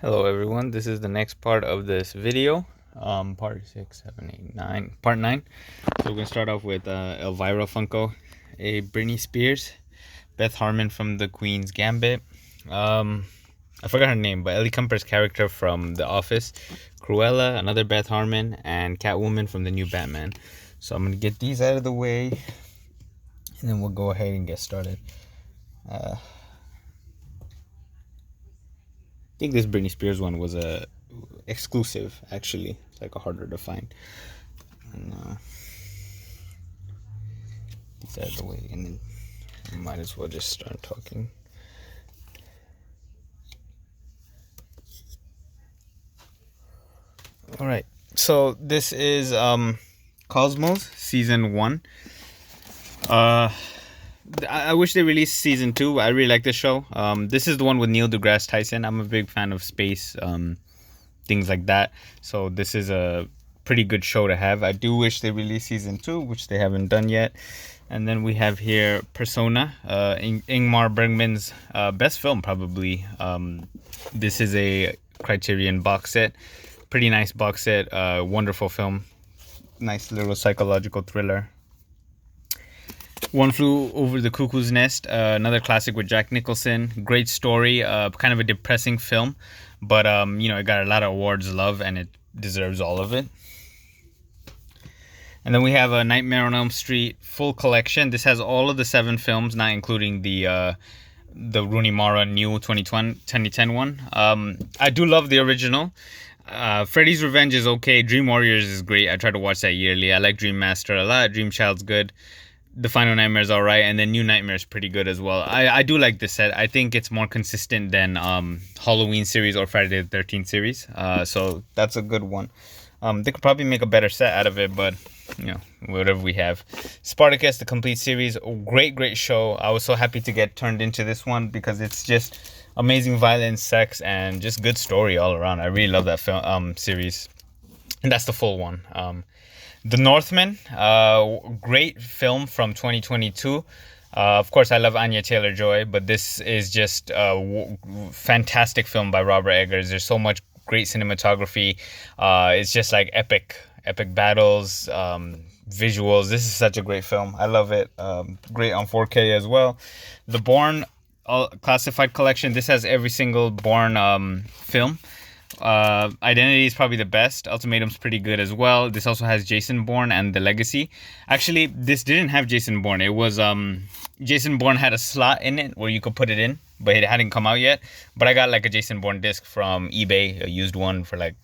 Hello everyone, this is the next part of this video, part 6, 7, 8, 9, part 9. So we're going to start off with Elvira Funko, a Britney Spears, Beth Harmon from The Queen's Gambit, I forgot her name, but Ellie Kemper's character from The Office, Cruella, another Beth Harmon, and Catwoman from the new Batman. So I'm going to get these out of the way, and then we'll go ahead and get started. I think this Britney Spears one was a exclusive, actually. It's like a harder to find. And, these out of the way, and then we might as well just start talking. All right, so this is Cosmos season 1. I wish they released season 2. I really like this show. This is the one with Neil deGrasse Tyson. I'm a big fan of space, things like that. So this is a pretty good show to have. I do wish they released season 2, which they haven't done yet. And then we have here Persona, Ingmar Bergman's best film, probably. This is a Criterion box set. Pretty nice box set. Wonderful film. Nice little psychological thriller. One Flew Over the Cuckoo's Nest, another classic with Jack Nicholson. Great story, kind of a depressing film, but it got a lot of awards, love, and it deserves all of it. And then we have a Nightmare on Elm Street full collection. This has all of the 7 films, not including the Rooney Mara new 2010 one. I do love the original. Freddy's Revenge is okay. Dream Warriors is great. I try to watch that yearly. I like Dream Master a lot. Dream Child's good. The Final Nightmare is alright, and then New Nightmare is pretty good as well. I do like this set. I think it's more consistent than Halloween series or Friday the 13th series. So that's a good one. They could probably make a better set out of it, but whatever we have. Spartacus, the complete series, great show. I was so happy to get turned into this one because it's just amazing violence, sex, and just good story all around. I really love that film series, and that's the full one. The Northman, great film from 2022. Of course, I love Anya Taylor-Joy, but this is just a fantastic film by Robert Eggers. There's so much great cinematography. It's just like epic battles, visuals. This is such a great film. I love it. Great on 4K as well. The Bourne Classified Collection. This has every single Bourne film. Identity is probably the best. Ultimatum's pretty good as well. This also has Jason Bourne and The Legacy. Actually, this didn't have Jason Bourne. It was Jason Bourne had a slot in it where you could put it in, but it hadn't come out yet. But I got like a Jason Bourne disc from eBay, a used one for like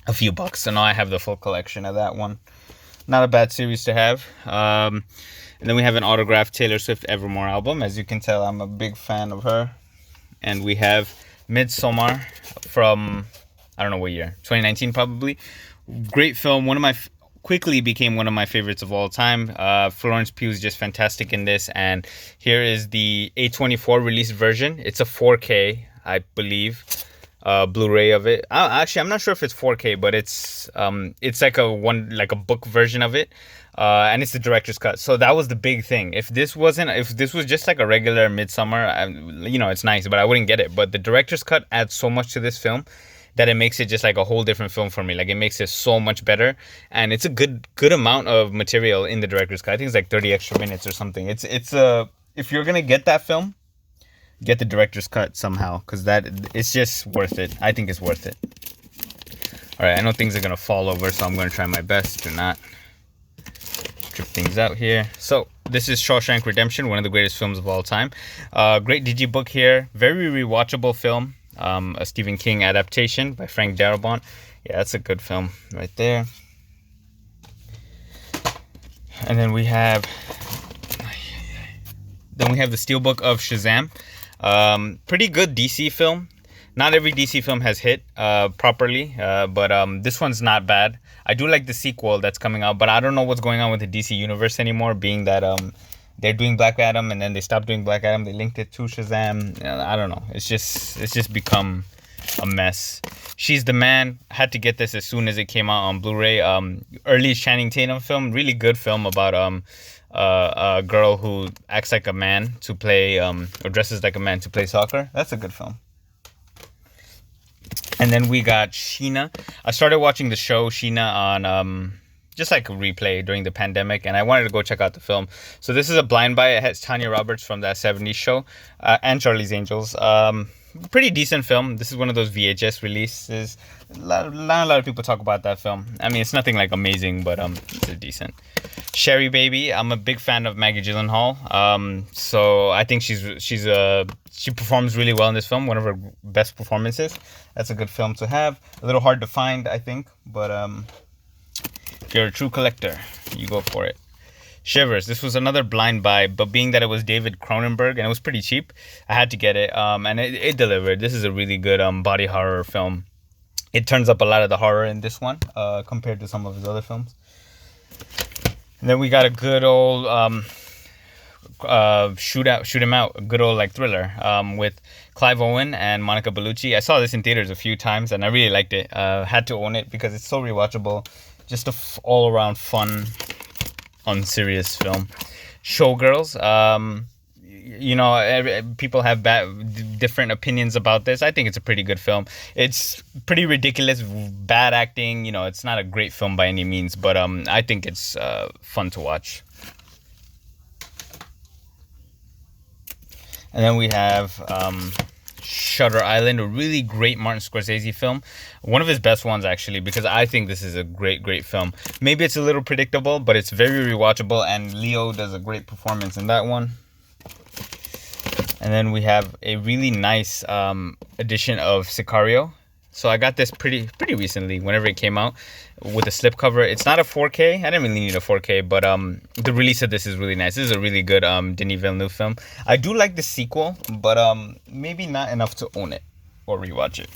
a few bucks. So now I have the full collection of that one. Not a bad series to have. And then we have an autographed Taylor Swift Evermore album. As you can tell, I'm a big fan of her. And we have Midsommar from, I don't know what year, 2019 probably. Great film. Quickly became one of my favorites of all time. Florence Pugh is just fantastic in this. And here is the A24 released version. It's a 4K, I believe, Blu-ray of it. Actually, I'm not sure if it's 4K, but it's like a book version of it. And it's the director's cut. So that was the big thing. If this was just like a regular Midsommar, it's nice, but I wouldn't get it. But the director's cut adds so much to this film that it makes it just like a whole different film for me. Like, it makes it so much better, and it's a good amount of material in the director's cut. I think it's like 30 extra minutes or something. If you're gonna get that film, get the director's cut somehow, because it's just worth it. I think it's worth it. All right, I know things are gonna fall over, so I'm gonna try my best to not strip things out here. So this is Shawshank Redemption, one of the greatest films of all time. Great digibook here. Very rewatchable film. A Stephen King adaptation by Frank Darabont. Yeah, that's a good film right there. And then we have the Steelbook of Shazam. Pretty good DC film. Not every DC film has hit properly, but this one's not bad. I do like the sequel that's coming out, but I don't know what's going on with the DC universe anymore, being that they're doing Black Adam and then they stopped doing Black Adam. They linked it to Shazam. I don't know. It's just become a mess. She's the Man. I had to get this as soon as it came out on Blu-ray. Early Channing Tatum film. Really good film about a girl who acts like a man to play or dresses like a man to play soccer. That's a good film. And then we got Sheena. I started watching the show Sheena on just like a replay during the pandemic, and I wanted to go check out the film. So this is a blind buy. It has Tanya Roberts from that '70s show, and Charlie's Angels. Pretty decent film. This is one of those VHS releases. Not a lot of people talk about that film. I mean, it's nothing like amazing, but it's decent. Sherry Baby. I'm a big fan of Maggie Gyllenhaal. So I think she performs really well in this film. One of her best performances. That's a good film to have. A little hard to find, I think, but if you're a true collector, you go for it. Shivers. This was another blind buy, but being that it was David Cronenberg and it was pretty cheap, I had to get it. And it delivered. This is a really good body horror film. It turns up a lot of the horror in this one compared to some of his other films. And then we got a good old shoot 'em out, a good old like thriller with Clive Owen and Monica Bellucci. I saw this in theaters a few times and I really liked it. Had to own it because it's so rewatchable. Just a all around fun, unserious film. Showgirls. People have different opinions about this. I think it's a pretty good film. It's pretty ridiculous, bad acting. It's not a great film by any means, but I think it's fun to watch. And then we have Shutter Island, a really great Martin Scorsese film. One of his best ones, actually, because I think this is a great film. Maybe it's a little predictable, but it's very rewatchable, and Leo does a great performance in that one. And then we have a really nice edition of Sicario. So I got this pretty recently, whenever it came out, with a slipcover. It's not a 4K. I didn't really need a 4K, but the release of this is really nice. This is a really good Denis Villeneuve film. I do like the sequel, but maybe not enough to own it or rewatch it.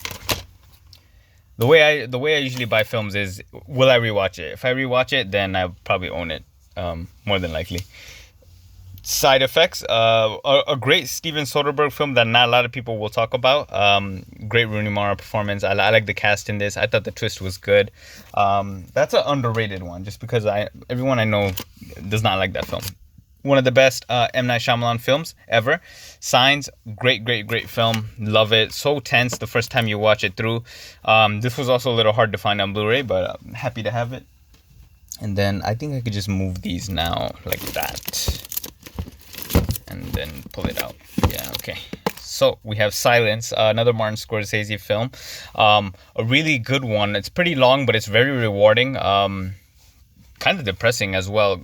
The way I usually buy films is, will I rewatch it? If I rewatch it, then I'll probably own it, more than likely. Side Effects, a great Steven Soderbergh film that not a lot of people will talk about. Great Rooney Mara performance. I like the cast in this. I thought the twist was good. That's an underrated one, just because everyone I know does not like that film. One of the best M. Night Shyamalan films ever. Signs, great film. Love it. So tense the first time you watch it through. This was also a little hard to find on Blu-ray, but I'm happy to have it. And then I think I could just move these now like that. And then pull it out. Yeah, okay. So we have Silence, another Martin Scorsese film. A really good one. It's pretty long, but it's very rewarding. Kind of depressing as well.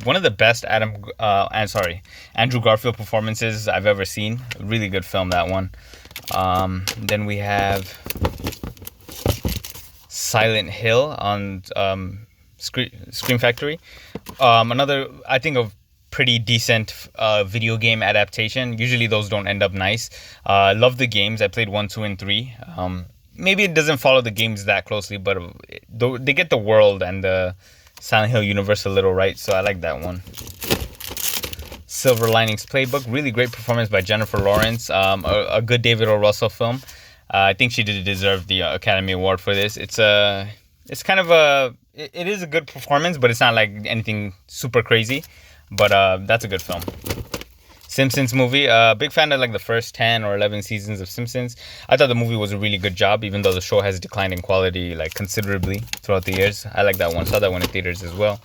One of the best Andrew Garfield performances I've ever seen. Really good film, that one. Then we have Silent Hill on Scream Factory. Another, I think, of pretty decent video game adaptation. Usually those don't end up nice. Love the games. I played 1, 2, and 3. Maybe it doesn't follow the games that closely, but they get the world and the Silent Hill universe a little right, so I like that one. Silver Linings Playbook, really great performance by Jennifer Lawrence. A good David O. Russell film. I think she did deserve the Academy Award for this. It is a good performance, but it's not like anything super crazy. But that's a good film. Simpsons movie. Big fan of like the first 10 or 11 seasons of Simpsons. I thought the movie was a really good job, even though the show has declined in quality like considerably throughout the years. I like that one. Saw that one in theaters as well.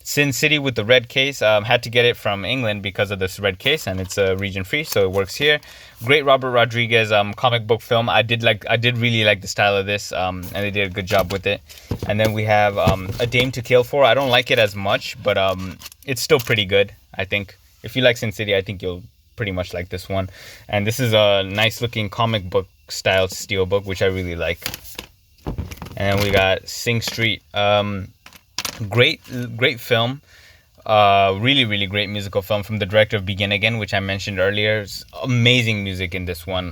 Sin City with the red case. Had to get it from England because of this red case, and it's region free, so it works here. Great Robert Rodriguez comic book film. I did really like the style of this, and they did a good job with it. And then we have A Dame to Kill For. I don't like it as much, but it's still pretty good, I think. If you like Sin City, I think you'll pretty much like this one. And this is a nice looking comic book style steelbook, which I really like. And then we got Sing Street. Great film. Really great musical film from the director of Begin Again, which I mentioned earlier. It's amazing music in this one.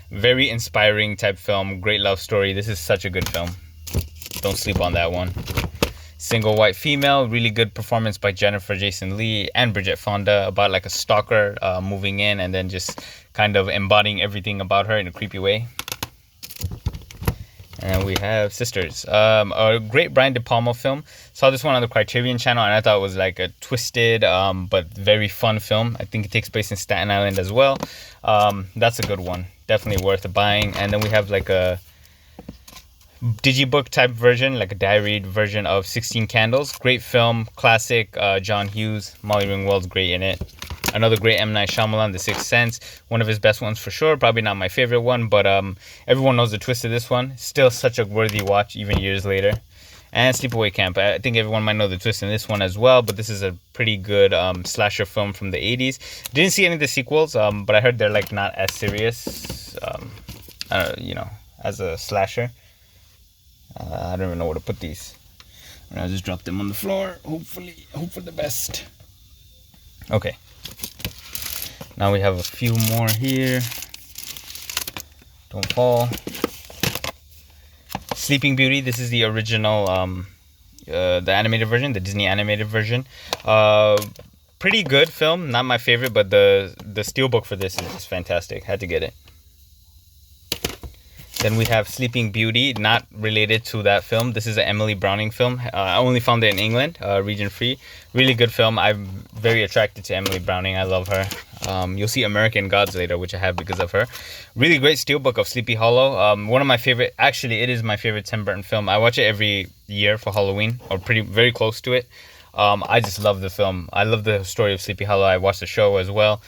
Very inspiring type film. Great love story. This is such a good film. Don't sleep on that one. Single White Female, really good performance by Jennifer Jason Leigh and Bridget Fonda, about like a stalker moving in and then just kind of embodying everything about her in a creepy way. And we have Sisters, a great Brian De Palma film. Saw this one on the Criterion channel, and I thought it was like a twisted but very fun film. I think it takes place in Staten Island as well. That's a good one, definitely worth buying. And then we have like a digibook type version, like a diary version of 16 Candles. Great film, classic. John Hughes, Molly Ringwald's great in it. Another great M. Night Shyamalan, The Sixth Sense. One of his best ones for sure. Probably not my favorite one, but everyone knows the twist of this one. Still such a worthy watch even years later. And Sleepaway Camp. I think everyone might know the twist in this one as well, but this is a pretty good slasher film from the 80s. Didn't see any of the sequels, but I heard they're like not as serious, as a slasher. I don't even know where to put these. I'll just drop them on the floor. Hopefully, hope for the best. Okay. Now we have a few more here. Don't fall. Sleeping Beauty. This is the original, the animated version, the Disney animated version. Pretty good film. Not my favorite, but the steelbook for this is just fantastic. Had to get it. Then we have Sleeping Beauty, not related to that film. This is an Emily Browning film. I only found it in England, region free. Really good film. I'm very attracted to Emily Browning. I love her. You'll see American Gods later, which I have because of her. Really great steelbook of Sleepy Hollow. One of my favorite, actually it is my favorite Tim Burton film. I watch it every year for Halloween, or very close to it. I just love the film. I love the story of Sleepy Hollow. I watched the show as well.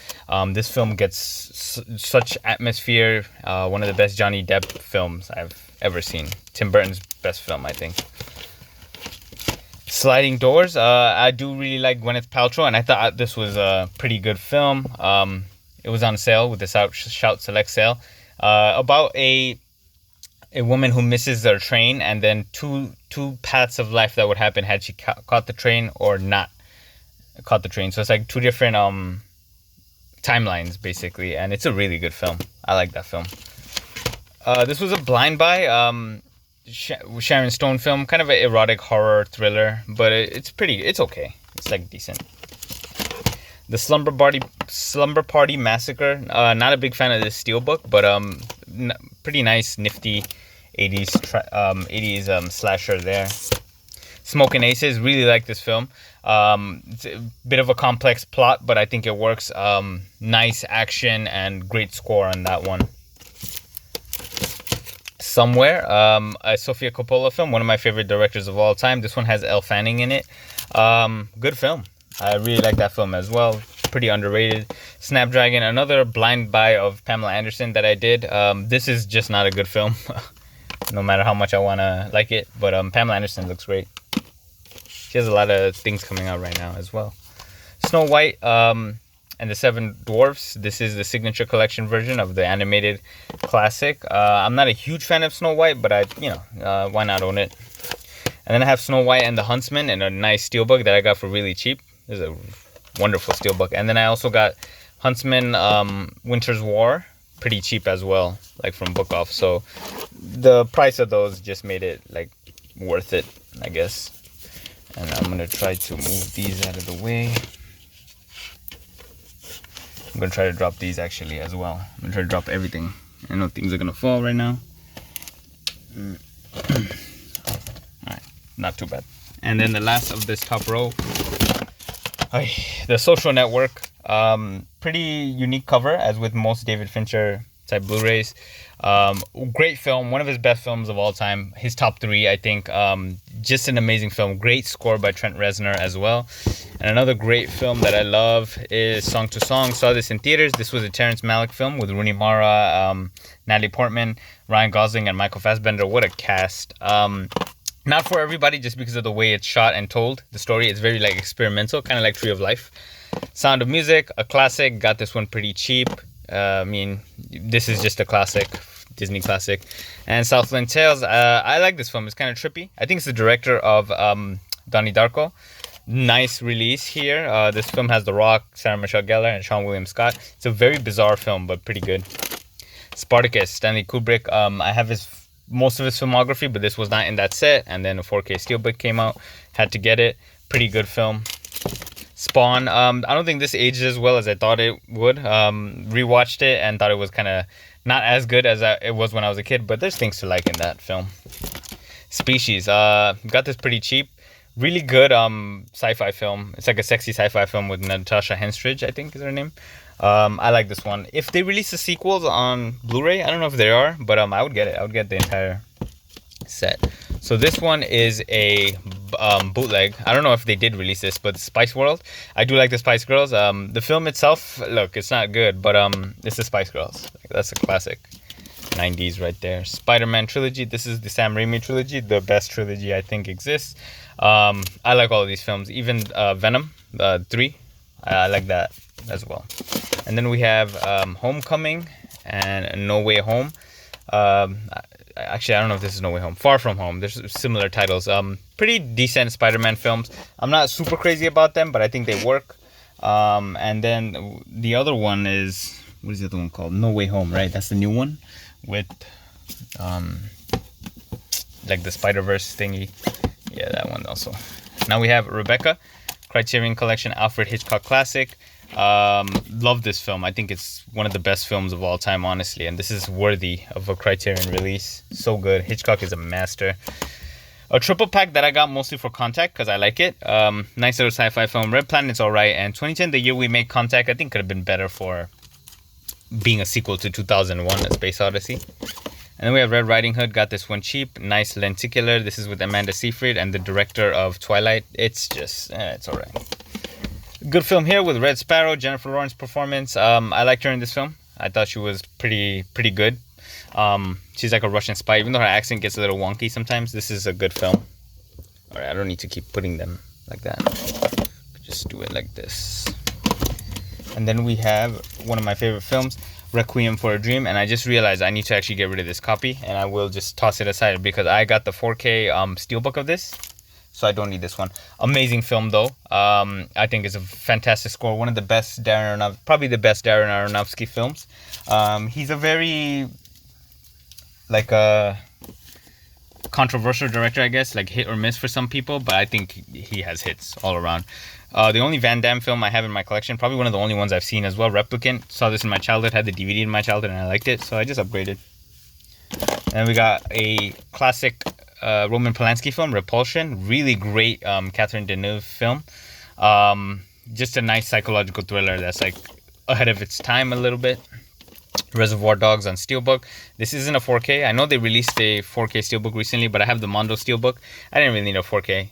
This film gets such atmosphere. One of the best Johnny Depp films I've ever seen. Tim Burton's best film, I think. Sliding Doors. I do really like Gwyneth Paltrow, and I thought this was a pretty good film. It was on sale with the Shout Select sale. About a woman who misses her train, and then two paths of life that would happen had she caught the train or not caught the train. So it's like two different timelines basically, and it's a really good film. I like that film. This was a blind buy, Sharon Stone film, kind of an erotic horror thriller, but it's okay. It's like decent. The Slumber Party Massacre. Not a big fan of this steelbook, but pretty nice, nifty 80s slasher there. Smoking Aces. Really like this film. It's a bit of a complex plot, but I think it works. Nice action and great score on that one. Somewhere, a Sofia Coppola film, one of my favorite directors of all time. This one has Elle Fanning in it. Good film. I really like that film as well. Pretty underrated. Snapdragon, another blind buy of Pamela Anderson that I did. This is just not a good film, no matter how much I want to like it. But Pamela Anderson looks great. She has a lot of things coming out right now as well. Snow White and the Seven Dwarfs. This is the signature collection version of the animated classic. I'm not a huge fan of Snow White, but why not own it? And then I have Snow White and the Huntsman in a nice steelbook that I got for really cheap. This is a wonderful steelbook. And then I also got Huntsman Winter's War, pretty cheap as well, like from Book Off. So the price of those just made it like worth it, I guess. And I'm gonna try to move these out of the way. I'm gonna try to drop these actually as well. I'm gonna try to drop everything. I know things are gonna fall right now. Alright, not too bad. And then the last of this top row, The Social Network. Pretty unique cover, as with most David Fincher type Blu-rays. Great film, one of his best films of all time. His top 3, I think. Just an amazing film. Great score by Trent Reznor as well. And another great film that I love is Song to Song. Saw this in theaters. This was a Terrence Malick film with Rooney Mara, Natalie Portman, Ryan Gosling, and Michael Fassbender. What a cast. Not for everybody, just because of the way it's shot and told. The story is very like experimental, kind of like Tree of Life. Sound of Music, a classic. Got this one pretty cheap. This is just a classic, Disney classic. And Southland Tales. I like this film. It's kind of trippy. I think it's the director of Donnie Darko. Nice release here. This film has The Rock, Sarah Michelle Gellar, and Sean William Scott. It's a very bizarre film, but pretty good. Spartacus, Stanley Kubrick. I have most of his filmography, but this was not in that set. And then a 4K steelbook came out. Had to get it. Pretty good film. Spawn. I don't think this aged as well as I thought it would. Rewatched it and thought it was kind of not as good as it was when I was a kid, but there's things to like in that film. Species. Got this pretty cheap. Really good sci-fi film. It's like a sexy sci-fi film with Natasha Henstridge, I think is her name. I like this one. If they release the sequels on Blu-ray, I don't know if they are, but I would get it. I would get the entire set. So this one is a bootleg. I don't know if they did release this, but Spice World. I do like the Spice Girls. The film itself, look, it's not good, but it's the Spice Girls. That's a classic. 90s right there. Spider-Man trilogy. This is the Sam Raimi trilogy, the best trilogy I think exists. I like all of these films, even Venom 3. I like that as well. And then we have Homecoming and No Way Home. Actually, I don't know if this is No Way Home. Far From Home. There's similar titles. Pretty decent Spider-Man films. I'm not super crazy about them, but I think they work. And then the other one is, what is the other one called? No Way Home, right? That's the new one with like the Spider-Verse thingy. Yeah, that one also. Now we have Rebecca, Criterion Collection Alfred Hitchcock classic. Love this film. I think it's one of the best films of all time, honestly, and this is worthy of a Criterion release. So good. Hitchcock is a master. A triple pack that I got mostly for Contact because I like it. Nice little sci-fi film. Red Planet's alright, and 2010, the year we made Contact, I think could have been better for being a sequel to 2001, A Space Odyssey. And then we have Red Riding Hood. Got this one cheap. Nice lenticular. This is with Amanda Seyfried and the director of Twilight. It's just, it's alright. Good film here with Red Sparrow, Jennifer Lawrence performance. I liked her in this film. I thought she was pretty good. She's like a Russian spy. Even though her accent gets a little wonky sometimes, this is a good film. Alright, I don't need to keep putting them like that. Just do it like this. And then we have one of my favorite films, Requiem for a Dream, and I just realized I need to actually get rid of this copy, and I will just toss it aside because I got the 4K steelbook of this, so I don't need this one. Amazing film though. I think it's a fantastic score. One of the best probably the best Darren Aronofsky films. He's a very like a controversial director, I guess, like hit or miss for some people, but I think he has hits all around. The only Van Damme film I have in my collection, probably one of the only ones I've seen as well, Replicant. Saw this in my childhood, had the DVD in my childhood, and I liked it, so I just upgraded. And then we got a classic Roman Polanski film, Repulsion. Really great Catherine Deneuve film. Just a nice psychological thriller that's like ahead of its time a little bit. Reservoir Dogs on Steelbook. This isn't a 4K. I know they released a 4K Steelbook recently, but I have the Mondo Steelbook. I didn't really need a 4K.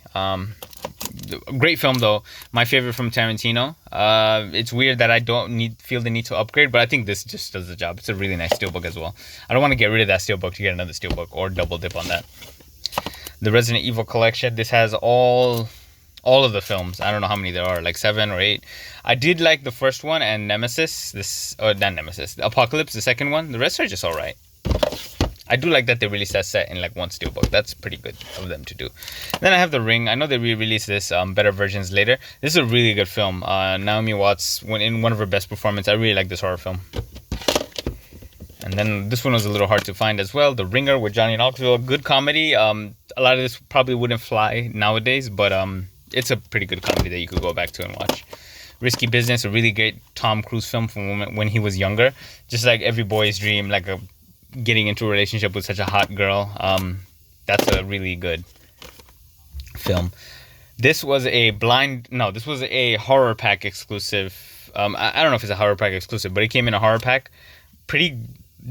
Great film though. My favorite from Tarantino. It's weird that I don't feel the need to upgrade, but I think this just does the job. It's a really nice Steelbook as well. I don't want to get rid of that Steelbook to get another Steelbook or double dip on that. The Resident Evil collection. This has all of the films. I don't know how many there are, like 7 or 8. I did like the first one and Nemesis. Not Nemesis. Apocalypse, the second one. The rest are just alright. I do like that they released that set in like one steelbook. That's pretty good of them to do. Then I have The Ring. I know they re-released this better versions later. This is a really good film. Naomi Watts, in one of her best performances. I really like this horror film. And then this one was a little hard to find as well. The Ringer with Johnny Knoxville. Good comedy. A lot of this probably wouldn't fly nowadays, but it's a pretty good comedy that you could go back to and watch. Risky Business, a really great Tom Cruise film from when he was younger. Just like every boy's dream, like getting into a relationship with such a hot girl. That's a really good film. This was this was a horror pack exclusive. I don't know if it's a horror pack exclusive, but it came in a horror pack. Pretty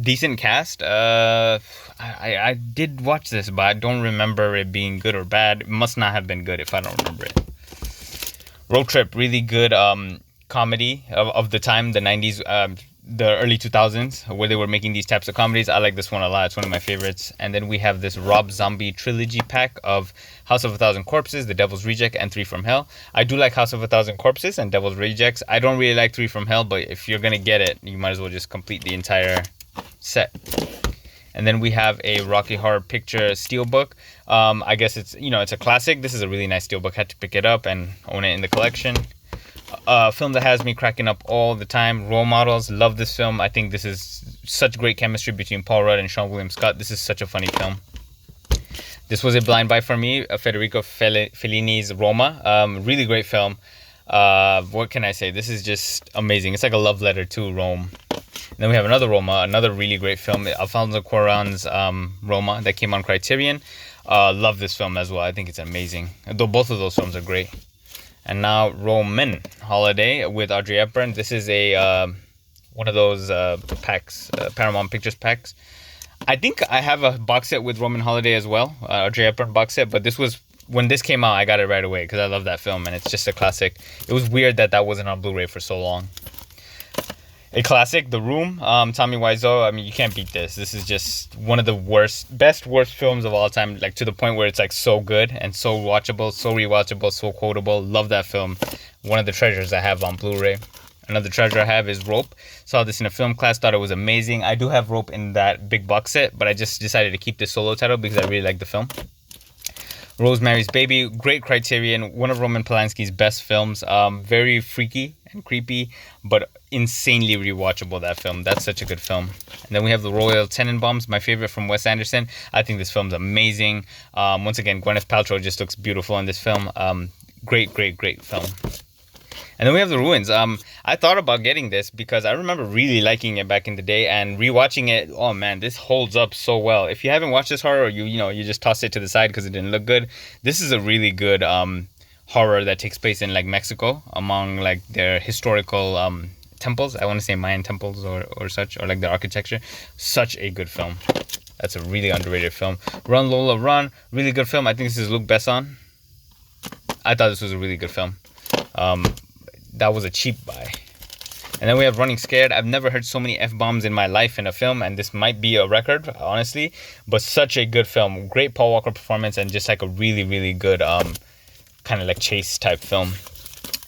decent cast. I did watch this, but I don't remember it being good or bad. It must not have been good if I don't remember it. Road Trip, really good comedy of the time, the 90s, the early 2000s, where they were making these types of comedies. I like this one a lot. It's one of my favorites. And then we have this Rob Zombie trilogy pack of House of a Thousand Corpses, The Devil's Reject, and 3 from Hell. I do like House of a Thousand Corpses and Devil's Rejects. I don't really like 3 from Hell, but if you're going to get it, you might as well just complete the entire set. And then we have a Rocky Horror Picture Steelbook. I guess it's a classic. This is a really nice Steelbook. Had to pick it up and own it in the collection. A film that has me cracking up all the time. Role Models. Love this film. I think this is such great chemistry between Paul Rudd and Sean William Scott. This is such a funny film. This was a blind buy for me. Federico Fellini's Roma. Really great film. What can I say? This is just amazing. It's like a love letter to Rome. And then we have another Roma, another really great film, Alfonso Cuarón's Roma, that came on Criterion. Love this film as well. I think it's amazing. Though both of those films are great. And now Roman Holiday with Audrey Hepburn. This is a one of those packs, Paramount Pictures packs. I think I have a box set with Roman Holiday as well, a J. Hepburn box set. But this was when this came out, I got it right away because I love that film and it's just a classic. It was weird that that wasn't on Blu-ray for so long. A classic, The Room, Tommy Wiseau. I mean, you can't beat this. This is just one of the worst films of all time. Like to the point where it's like so good and so watchable, so rewatchable, so quotable. Love that film. One of the treasures I have on Blu-ray. Another treasure I have is Rope. Saw this in a film class, thought it was amazing. I do have Rope in that big box set, but I just decided to keep this solo title because I really like the film. Rosemary's Baby, great Criterion, one of Roman Polanski's best films. Very freaky and creepy, but insanely rewatchable, that film. That's such a good film. And then we have The Royal Tenenbaums, my favorite from Wes Anderson. I think this film's amazing. Once again, Gwyneth Paltrow just looks beautiful in this film. Great film. And then we have The Ruins. I thought about getting this because I remember really liking it back in the day, and rewatching it, oh man, this holds up so well. If you haven't watched this horror, or you just toss it to the side because it didn't look good, this is a really good horror that takes place in like Mexico, among like their historical temples. I want to say Mayan temples or such, or like their architecture. Such a good film. That's a really underrated film. Run Lola Run, really good film. I think this is Luc Besson. I thought this was a really good film. That was a cheap buy. And then we have Running Scared. I've never heard so many F-bombs in my life in a film, and this might be a record, honestly, but such a good film. Great Paul Walker performance and just like a really good kind of like chase type film.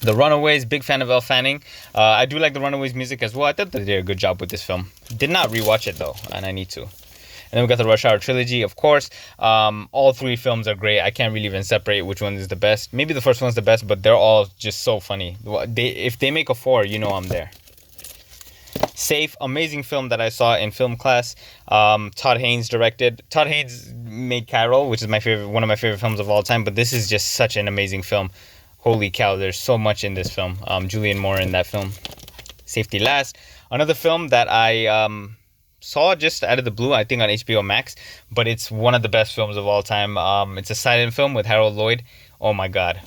The Runaways, big fan of Elle Fanning. I do like the Runaways music as well. I thought they did a good job with this film. Did not rewatch it though, and I need to. And then we got the Rush Hour trilogy, of course. All three films are great. I can't really even separate which one is the best. Maybe the first one's the best, but they're all just so funny. If they make a 4, you know I'm there. Safe, amazing film that I saw in film class. Todd Haynes directed. Todd Haynes made Carol, which is one of my favorite films of all time. But this is just such an amazing film. Holy cow, there's so much in this film. Julianne Moore in that film. Safety Last, another film that I saw just out of the blue, I think on HBO Max, but it's one of the best films of all time. It's a silent film with Harold Lloyd. Oh my god,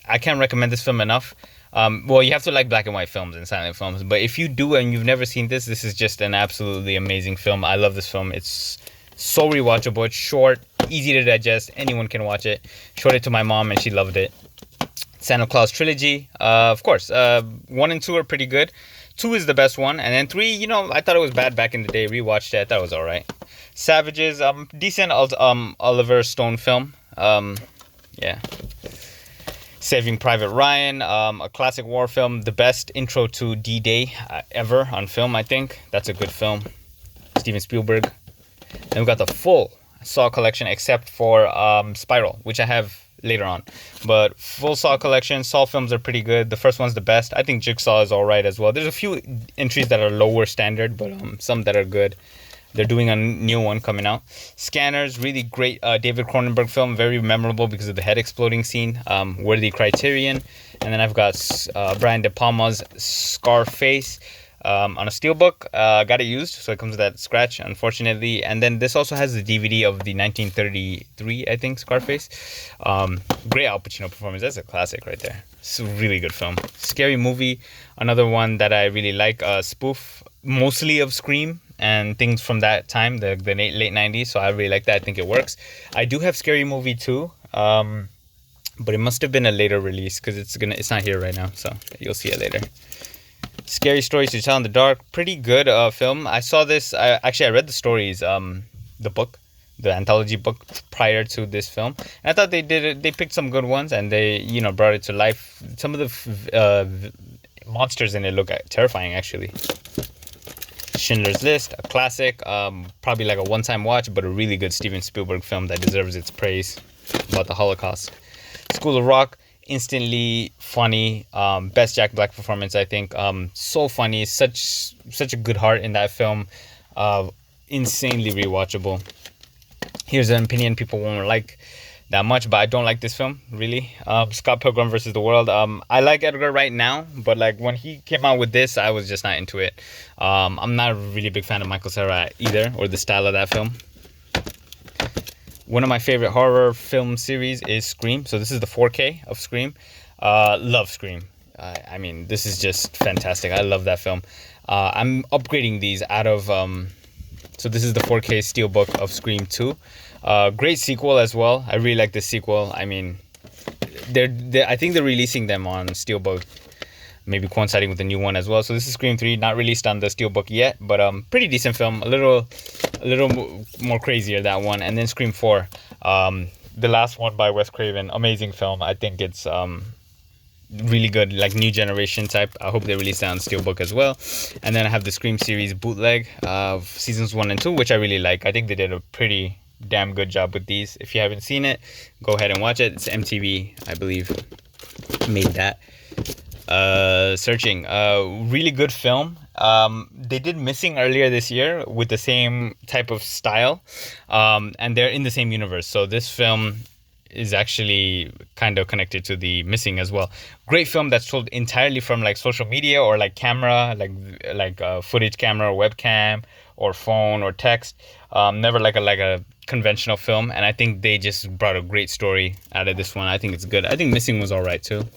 I can't recommend this film enough. Well, you have to like black and white films and silent films, but if you do and you've never seen this is just an absolutely amazing film. I love this film. It's so rewatchable. It's short, easy to digest. Anyone can watch it. Showed it to my mom and she loved it. Santa Claus trilogy, of course. 1 and 2 are pretty good. 2 is the best one, and then 3, I thought it was bad back in the day. Rewatched it, I thought it was alright. Savages, decent Oliver Stone film. Yeah. Saving Private Ryan, a classic war film, the best intro to D-Day ever on film, I think. That's a good film. Steven Spielberg. Then we got the full Saw collection, except for Spiral, which I have later on. But full Saw collection. Saw films are pretty good. The first one's the best. I think Jigsaw is alright as well. There's a few entries that are lower standard, but some that are good. They're doing a new one coming out. Scanners, really great David Cronenberg film. Very memorable because of the head exploding scene. Worthy Criterion. And then I've got Brian De Palma's Scarface on a steelbook. Got it used, so it comes with that scratch, unfortunately. And then this also has the DVD of the 1933, I think, Scarface. Great Al Pacino performance. That's a classic right there. It's a really good film. Scary Movie, another one that I really like. Spoof, mostly of Scream and things from that time, the late 90s. So I really like that. I think it works. I do have Scary Movie 2, but it must have been a later release because it's not here right now. So you'll see it later. Scary Stories to Tell in the Dark, pretty good film. I saw this. I read the stories, the book, the anthology book prior to this film, and I thought they did it. They picked some good ones, and they brought it to life. Some of the monsters in it look terrifying, actually. Schindler's List, a classic, probably like a one-time watch, but a really good Steven Spielberg film that deserves its praise about the Holocaust. School of Rock, instantly funny, best Jack Black performance, I think. So funny, such a good heart in that film, insanely rewatchable. Here's an opinion people won't like that much, but I don't like this film, really. Scott Pilgrim versus the World. I like Edgar Wright now, but like when he came out with this, I was just not into it. I'm not a really big fan of Michael Cera either, or the style of that film. One of my favorite horror film series is Scream. So this is the 4K of Scream. Love Scream. I mean, this is just fantastic. I love that film. I'm upgrading these out of So this is the 4K Steelbook of Scream 2. Great sequel as well. I really like this sequel. I mean, I think they're releasing them on Steelbook, maybe coinciding with the new one as well. So this is Scream 3, not released on the Steelbook yet, but pretty decent film. A little more crazier, that one. And then Scream 4, the last one by Wes Craven, amazing film. I think it's really good, like new generation type. I hope they release that on Steelbook as well. And then I have the Scream series bootleg of seasons 1 and 2, which I really like. I think they did a pretty damn good job with these. If you haven't seen it, go ahead and watch it. It's MTV, I believe, made that. Searching, really good film. They did Missing earlier this year with the same type of style, and they're in the same universe. So this film is actually kind of connected to the Missing as well. Great film that's told entirely from like social media or like camera, like footage camera or webcam or phone or text. Never like a conventional film, and I think they just brought a great story out of this one. I think it's good. I think Missing was all right too.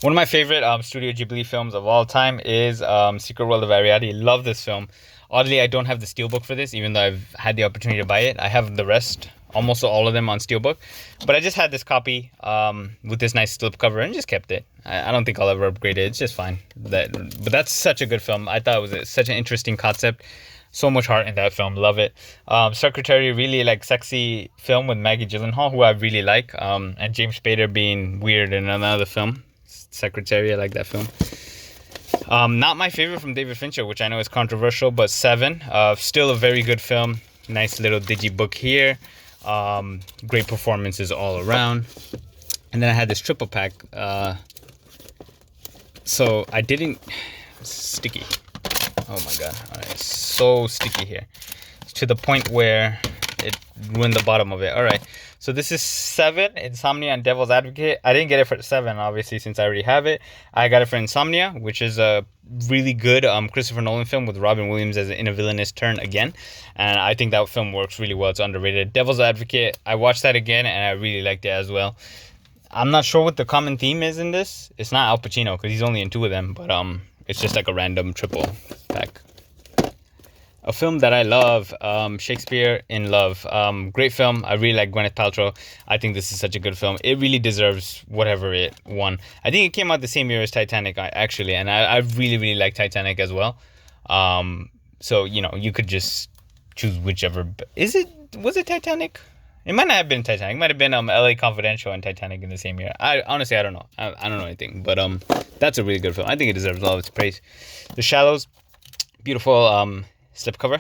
One of my favorite Studio Ghibli films of all time is Secret World of Ariadne. Love this film. Oddly, I don't have the Steelbook for this, even though I've had the opportunity to buy it. I have the rest, almost all of them, on Steelbook. But I just had this copy with this nice slipcover and just kept it. I don't think I'll ever upgrade it. It's just fine. But that's such a good film. I thought it was such an interesting concept. So much heart in that film. Love it. Secretary, really like sexy film with Maggie Gyllenhaal, who I really like. And James Spader being weird in another film. Secretary, I like that film. Not my favorite from David Fincher, which I know is controversial, but Seven, still a very good film. Nice little digibook here. Great performances all around. And then I had this triple pack. So I didn't... Sticky. Oh my god. Alright, so sticky here. To the point where it ruined the bottom of it. Alright. So this is Seven, Insomnia and Devil's Advocate. I didn't get it for Seven, obviously, since I already have it. I got it for Insomnia, which is a really good Christopher Nolan film with Robin Williams as in a villainous turn again. And I think that film works really well. It's underrated. Devil's Advocate, I watched that again, and I really liked it as well. I'm not sure what the common theme is in this. It's not Al Pacino, because he's only in 2 of them. But it's just like a random triple pack. A film that I love, Shakespeare in Love. Great film. I really like Gwyneth Paltrow. I think this is such a good film. It really deserves whatever it won. I think it came out the same year as Titanic, actually, and I really, really like Titanic as well. So, you know, you could just choose whichever. Was it Titanic? It might not have been Titanic. It might have been LA Confidential and Titanic in the same year. Honestly, I don't know. I don't know anything. But that's a really good film. I think it deserves all of its praise. The Shallows, beautiful slipcover.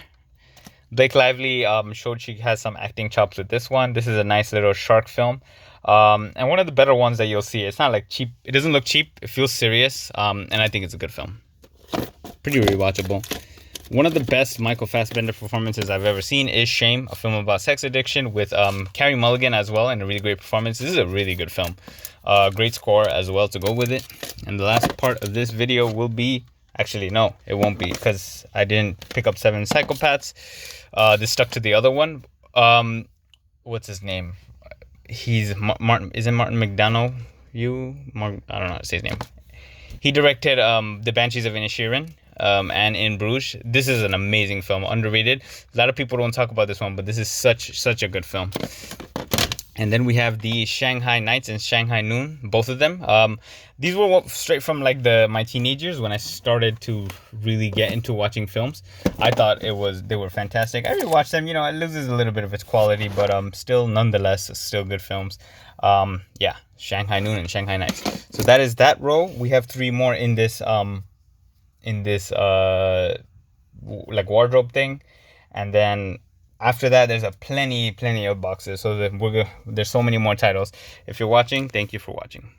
Blake Lively showed she has some acting chops with this one. This is a nice little shark film. And one of the better ones that you'll see. It's not like cheap. It doesn't look cheap. It feels serious. And I think it's a good film. Pretty rewatchable. One of the best Michael Fassbender performances I've ever seen is Shame, a film about sex addiction with Carey Mulligan as well, and a really great performance. This is a really good film. Great score as well to go with it. And the last part of this video will be... Actually, no, it won't be, because I didn't pick up Seven Psychopaths. This stuck to the other one. What's his name? He's Martin. Isn't Martin McDonough? I don't know how to say his name. He directed The Banshees of Inisherin and In Bruges. This is an amazing film, underrated. A lot of people don't talk about this one, but this is such a good film. And then we have the Shanghai Nights and Shanghai Noon, both of them. These were straight from like my teenage years when I started to really get into watching films. I thought they were fantastic. I rewatched them. You know, it loses a little bit of its quality, but still, nonetheless, still good films. Yeah, Shanghai Noon and Shanghai Nights. So that is that row. We have 3 more in this like wardrobe thing, and then after that, there's plenty of boxes. So there's so many more titles. If you're watching, thank you for watching.